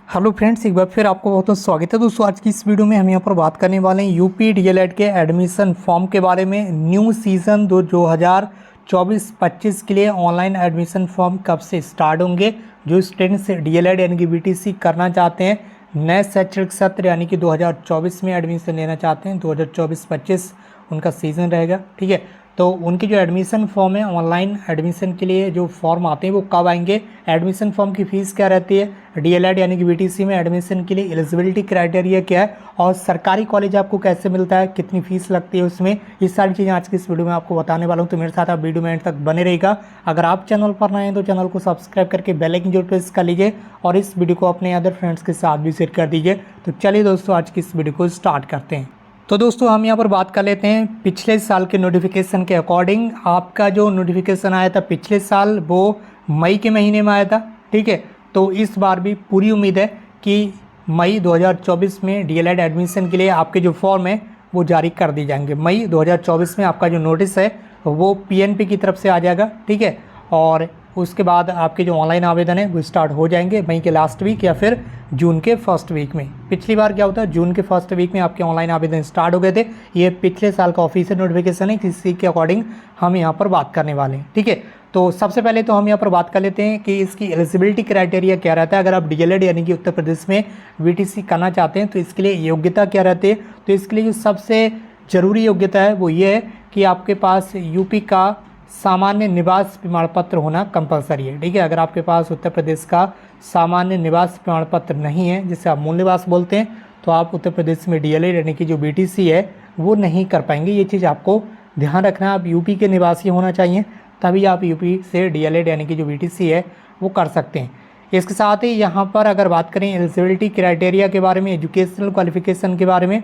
Hello friends, एक बार फिर आपको बहुत बहुत स्वागत है। दोस्तों आज की इस वीडियो में हम यहाँ पर बात करने वाले हैं यूपी डीएलएड के एडमिशन फॉर्म के बारे में। न्यू सीज़न 2024-25 के लिए ऑनलाइन एडमिशन फॉर्म कब से स्टार्ट होंगे। जो स्टूडेंट्स डीएलएड यानी कि बीटीसी करना चाहते हैं, नए शैक्षणिक सत्र यानी कि 2024 में एडमिशन लेना चाहते हैं, 2024-25 उनका सीज़न रहेगा। ठीक है, तो उनके जो एडमिशन फॉर्म है, ऑनलाइन एडमिशन के लिए जो फॉर्म आते हैं वो कब आएंगे, एडमिशन फॉर्म की फ़ीस क्या रहती है, डीएलएड यानी कि बीटीसी में एडमिशन के लिए एलिजिबिलिटी क्राइटेरिया क्या है, और सरकारी कॉलेज आपको कैसे मिलता है, कितनी फ़ीस लगती है उसमें, ये सारी चीज़ें आज की इस वीडियो में आपको बताने वाला हूँ। तो मेरे साथ आप वीडियो में एंड तक बने रहेगा। अगर आप चैनल पर नए हैं तो चैनल को सब्सक्राइब करके बेल आइकन जरूर प्रेस कर लीजिए और इस वीडियो को अपने अदर फ्रेंड्स के साथ भी शेयर कर दीजिए। तो चलिए दोस्तों आज की इस वीडियो को स्टार्ट करते हैं। तो दोस्तों हम यहाँ पर बात कर लेते हैं पिछले साल के नोटिफिकेशन के अकॉर्डिंग। आपका जो नोटिफिकेशन आया था पिछले साल वो मई के महीने में आया था। ठीक है, तो इस बार भी पूरी उम्मीद है कि मई 2024 में डीएलएड एडमिशन के लिए आपके जो फॉर्म है वो जारी कर दिए जाएंगे। मई 2024 में आपका जो नोटिस है वो पीएनपी की तरफ से आ जाएगा। ठीक है, और उसके बाद आपके जो ऑनलाइन आवेदन है वो स्टार्ट हो जाएंगे मई के लास्ट वीक या फिर जून के फर्स्ट वीक में। पिछली बार क्या होता है, जून के फर्स्ट वीक में आपके ऑनलाइन आवेदन स्टार्ट हो गए थे। ये पिछले साल का ऑफिशियल नोटिफिकेशन है, इसी के अकॉर्डिंग हम यहाँ पर बात करने वाले हैं। ठीक है, तो सबसे पहले तो हम यहाँ पर बात कर लेते हैं कि इसकी एलिजिबिलिटी क्राइटेरिया क्या रहता है। अगर आप डीएलएड यानी कि उत्तर प्रदेश में बीटीसी करना चाहते हैं तो इसके लिए योग्यता क्या रहती है। तो इसके लिए जो सबसे ज़रूरी योग्यता है वो ये है कि आपके पास यूपी का सामान्य निवास प्रमाण पत्र होना कंपलसरी है। ठीक है, अगर आपके पास उत्तर प्रदेश का सामान्य निवास प्रमाण पत्र नहीं है, जिसे आप मूल निवास बोलते हैं, तो आप उत्तर प्रदेश में डीएलएड यानी कि जो बीटीसी है वो नहीं कर पाएंगे। ये चीज़ आपको ध्यान रखना। आप यूपी के निवासी होना चाहिए, तभी आप यूपी से डीएलएड यानी कि जो बीटीसी है वो कर सकते हैं। इसके साथ ही यहाँ पर अगर बात करें एलिजिबिलिटी क्राइटेरिया के बारे में, एजुकेशनल क्वालिफिकेशन के बारे में,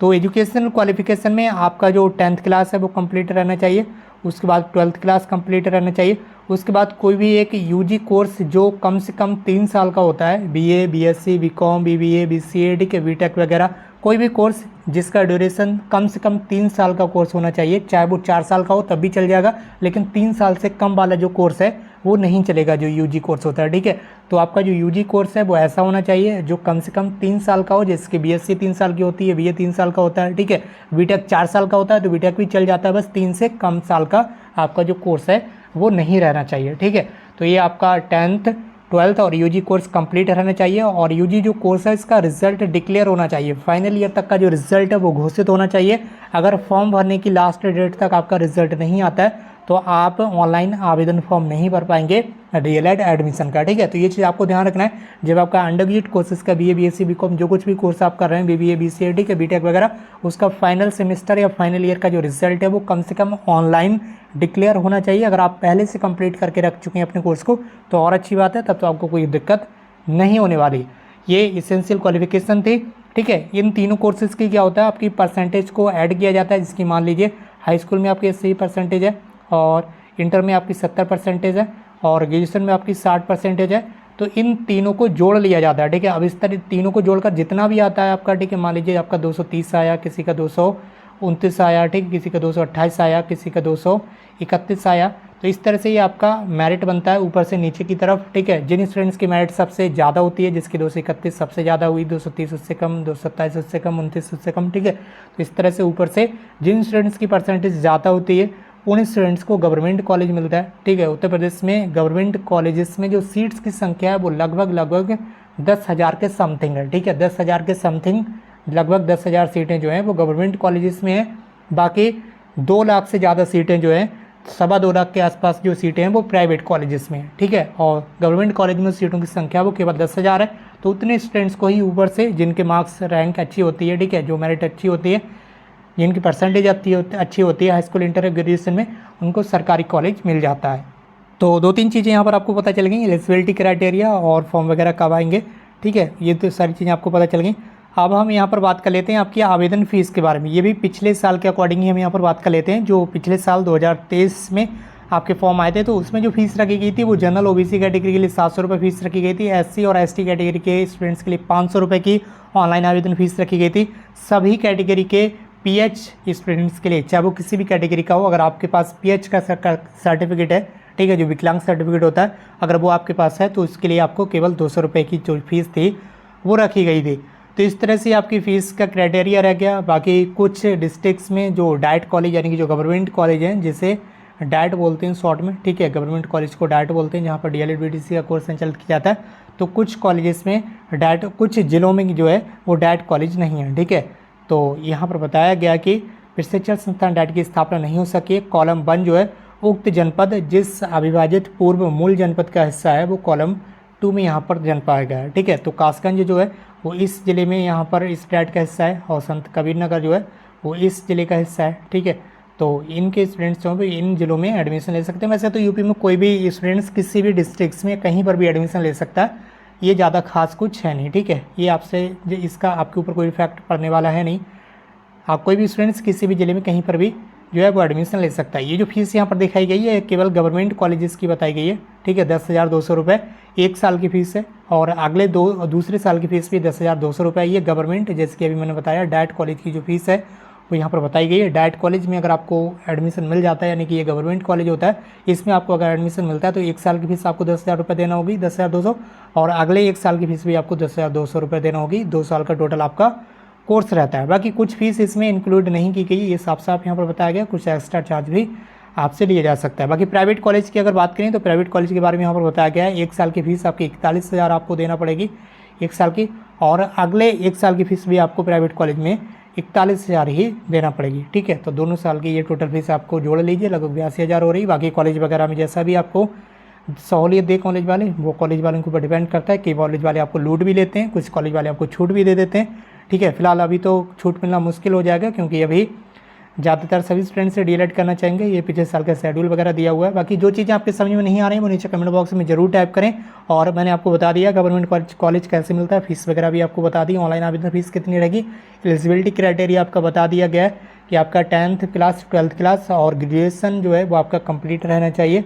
तो एजुकेशनल क्वालिफिकेशन में आपका जो 10th क्लास है वो कंप्लीट रहना चाहिए। उसके बाद 12th क्लास कंप्लीट रहना चाहिए। उसके बाद कोई भी एक यूजी कोर्स जो कम से कम 3 साल का होता है, BA, BSc, BCom, BBA, BCA, ठीक है, बीटेक वगैरह, कोई भी कोर्स जिसका ड्यूरेशन कम से कम 3 साल का कोर्स होना चाहिए। चाहे वो 4 साल का हो तब भी चल जाएगा, लेकिन 3 साल से कम वाला जो कोर्स है वो नहीं चलेगा, जो यूजी कोर्स होता है। ठीक है, तो आपका जो यूजी कोर्स है वो ऐसा होना चाहिए जो कम से कम 3 साल का हो, जिसकी बीएससी 3 साल की होती है, बीए 3 साल का होता है। ठीक है, बीटेक 4 साल का होता है तो बीटेक भी चल जाता है, बस 3 से कम साल का आपका जो कोर्स है वो नहीं रहना चाहिए। ठीक है, तो ये आपका 10th 12th और यूजी कोर्स कंप्लीट रहना चाहिए। और यूजी जो कोर्स है इसका रिजल्ट डिक्लेयर होना चाहिए, फाइनल ईयर तक का जो रिजल्ट है वो घोषित होना चाहिए। अगर फॉर्म भरने की लास्ट डेट तक आपका रिजल्ट नहीं आता है तो आप ऑनलाइन आवेदन फॉर्म नहीं भर पाएंगे डीएलएड एडमिशन का। ठीक है, तो ये चीज़ आपको ध्यान रखना है। जब आपका अंडर ग्रेजुएट कोर्सेज का बीए, बीएससी, बीकॉम जो कुछ भी कोर्स आप कर रहे हैं, बीबीए, बीसीए, ठीक है, बीटेक वगैरह, उसका फाइनल सेमेस्टर या फाइनल ईयर का जो रिजल्ट है वो कम से कम ऑनलाइन डिक्लेयर होना चाहिए। अगर आप पहले से कंप्लीट करके रख चुके हैं अपने कोर्स को तो और अच्छी बात है, तब तो आपको कोई दिक्कत नहीं होने वाली। ये इसेंशियल क्वालिफिकेशन थी। ठीक है, इन तीनों कोर्सेज़ की क्या होता है, आपकी परसेंटेज को ऐड किया जाता है, जिसकी मान लीजिए हाई स्कूल में आपकी 80 परसेंटेज है और इंटर में आपकी 70 परसेंटेज है और ग्रेजुएशन में आपकी 60 परसेंटेज है। तो इन तीनों को जोड़ लिया जाता है। ठीक है, अब इस तरह तीनों को जोड़कर जितना भी आता है आपका, ठीक है, मान लीजिए आपका 230 आया, किसी का 229 आया, ठीक, किसी का 228 आया, किसी का 231 आया, तो इस तरह से ये आपका मेरिट बनता है ऊपर से नीचे की तरफ। ठीक है, जिन स्टूडेंट्स की मेरिट सबसे ज़्यादा होती है, जिसकी 231 सबसे ज़्यादा हुई, 230 उससे कम, 227 उससे कम, 29 उससे कम, ठीक है, तो इस तरह से ऊपर से जिन स्टूडेंट्स की परसेंटेज ज़्यादा होती है उन स्टूडेंट्स को गवर्नमेंट कॉलेज मिलता है। ठीक है, उत्तर प्रदेश में गवर्नमेंट कॉलेजेस में जो सीट्स की संख्या है वो लगभग 10,000 के समथिंग है। ठीक है, 10,000 के समथिंग, लगभग 10,000 सीटें जो हैं वो गवर्नमेंट कॉलेजेस में हैं। बाकी 2 लाख से ज़्यादा सीटें जो हैं, 2.25 लाख के आसपास जो सीटें हैं वो प्राइवेट कॉलेजेस में हैं। ठीक है, और गवर्नमेंट कॉलेज में सीटों की संख्या वो केवल 10,000 है। तो उतने स्टूडेंट्स को ही ऊपर से, जिनके मार्क्स रैंक अच्छी होती है, ठीक है, जो मेरिट अच्छी होती है, जिनकी परसेंटेज अच्छी होती है हाई स्कूल, इंटर, ग्रेजुएशन में, उनको सरकारी कॉलेज मिल जाता है। तो 2-3 चीज़ें यहाँ पर आपको पता चल गई, एलिजिबिलिटी क्राइटेरिया और फॉर्म वगैरह कब आएंगे। ठीक है, ये तो सारी चीज़ें आपको पता चल गई। अब हम यहाँ पर बात कर लेते हैं आपकी आवेदन फ़ीस के बारे में। ये भी पिछले साल के अकॉर्डिंग ही हम यहाँ पर बात कर लेते हैं। जो पिछले साल 2023 में आपके फॉर्म आए थे तो उसमें जो फीस रखी गई थी वो जनरल ओबीसी कैटेगरी के लिए 700 रुपये फीस रखी गई थी। एससी और एसटी कैटेगरी के स्टूडेंट्स के लिए 500 रुपये की ऑनलाइन आवेदन फ़ीस रखी गई थी। सभी कैटेगरी के पीएच स्टूडेंट्स के लिए, चाहे वो किसी भी कैटेगरी का हो, अगर आपके पास पीएच का सर्टिफिकेट है, ठीक है, जो विकलांग सर्टिफिकेट होता है, अगर वो आपके पास है तो उसके लिए आपको केवल 200 रुपये की जो फीस थी वो रखी गई थी। तो इस तरह से आपकी फ़ीस का क्राइटेरिया रह गया। बाकी कुछ डिस्ट्रिक्ट्स में जो डाइट कॉलेज यानी कि जो गवर्नमेंट कॉलेज हैं, जिसे डाइट बोलते हैं शॉर्ट में, ठीक है, गवर्नमेंट कॉलेज को डाइट बोलते हैं, जहाँ पर डीएलएड बीटीसी का कोर्स संचालित किया जाता है। तो कुछ कॉलेजेस में डाइट, कुछ ज़िलों में जो है वो डाइट कॉलेज नहीं है, ठीक है। तो यहाँ पर बताया गया कि प्रशिक्षण संस्थान डाइट की स्थापना नहीं हो सकी। कॉलम 1 जो है, उक्त जनपद जिस अविभाजित पूर्व मूल जनपद का हिस्सा है वो कॉलम 2 में यहाँ पर जन पाया गया है, ठीक है। तो कासगंज जो है वो इस ज़िले में यहाँ पर इस डाइट का हिस्सा है, और संत कबीर नगर जो है वो इस ज़िले का हिस्सा है, ठीक है। तो इनके स्टूडेंट्स जो हैं इन ज़िलों में एडमिशन ले सकते हैं। वैसे तो यूपी में कोई भी स्टूडेंट्स किसी भी डिस्ट्रिक्ट्स में कहीं पर भी एडमिशन ले सकता है, ये ज़्यादा खास कुछ है नहीं, ठीक है। ये आपसे इसका आपके ऊपर कोई इफेक्ट पड़ने वाला है नहीं। आप कोई भी स्टूडेंट्स किसी भी ज़िले में कहीं पर भी जो है वो एडमिशन ले सकता है। ये जो फीस यहाँ पर दिखाई गई है केवल गवर्नमेंट कॉलेजेस की बताई गई है, ठीक है। 10,200 रुपये 1 साल की फ़ीस है, और अगले दूसरे साल की फ़ीस भी 10,200 रुपये। ये गवर्नमेंट, जैसे कि अभी मैंने बताया, डाइट कॉलेज की जो फीस है वो यहाँ पर बताई गई है। डाइट कॉलेज में अगर आपको एडमिशन मिल जाता है, यानी कि ये गवर्नमेंट कॉलेज होता है, इसमें आपको अगर एडमिशन मिलता है तो 1 साल की फीस आपको 10,000 रुपये देना होगी, 10,200, और अगले 1 साल की फीस भी आपको 10,200 रुपये देना होगी। 2 साल का टोटल आपका कोर्स रहता है। बाकी कुछ फीस इसमें इंक्लूड नहीं की गई, ये साफ साफ यहाँ पर बताया गया। कुछ एक्स्ट्रा चार्ज भी आपसे लिया जा सकता है। बाकी प्राइवेट कॉलेज की अगर बात करें तो प्राइवेट कॉलेज के बारे में यहाँ पर बताया गया है। 1 साल की फीस आपकी 41,000 आपको देना पड़ेगी 1 साल की, और अगले 1 साल की फीस भी आपको प्राइवेट कॉलेज में 41,000 ही देना पड़ेगी, ठीक है। तो दोनों साल की ये टोटल फीस आपको जोड़ लीजिए, लगभग 82,000 हो रही। बाकी कॉलेज वगैरह में जैसा भी आपको सहूलियत दे कॉलेज वाले, वो कॉलेज वालों के ऊपर डिपेंड करता है कि कॉलेज वाले आपको लूट भी लेते हैं, कुछ कॉलेज वाले आपको छूट भी दे देते हैं, ठीक है। फिलहाल अभी तो छूट मिलना मुश्किल हो जाएगा, क्योंकि अभी ज़्यादातर सभी स्टूडेंट से डीएलएड करना चाहेंगे। ये पिछले साल का शेड्यूल वगैरह दिया हुआ है। बाकी जो चीज़ें आपके समझ में नहीं आ रही हैं वो नीचे कमेंट बॉक्स में जरूर टाइप करें। और मैंने आपको बता दिया गवर्नमेंट कॉलेज कैसे मिलता है, फीस वगैरह भी आपको बता दी, ऑनलाइन आवेदन फीस कितनी रहेगी, एलिजिबिलिटी क्राइटेरिया आपका बता दिया गया है कि आपका 10th क्लास 12th क्लास और ग्रेजुएशन जो है वो आपका कंप्लीट रहना चाहिए।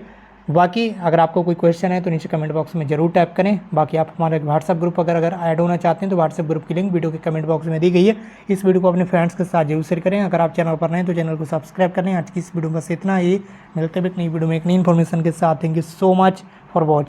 बाकी अगर आपको कोई क्वेश्चन है तो नीचे कमेंट बॉक्स में जरूर टाइप करें। बाकी आप हमारे व्हाट्सएप ग्रुप अगर ऐड होना चाहते हैं तो व्हाट्सएप ग्रुप की लिंक वीडियो के कमेंट बॉक्स में दी गई है। इस वीडियो को अपने फ्रेंड्स के साथ जरूर शेयर करें। अगर आप चैनल पर नए हैं तो चैनल को सब्सक्राइब करें। आज की इस वीडियो में बस इतना ही। मिलते हैं एक नई वीडियो में एक नई इन्फॉर्मेशन के साथ। Thank you so much for watching.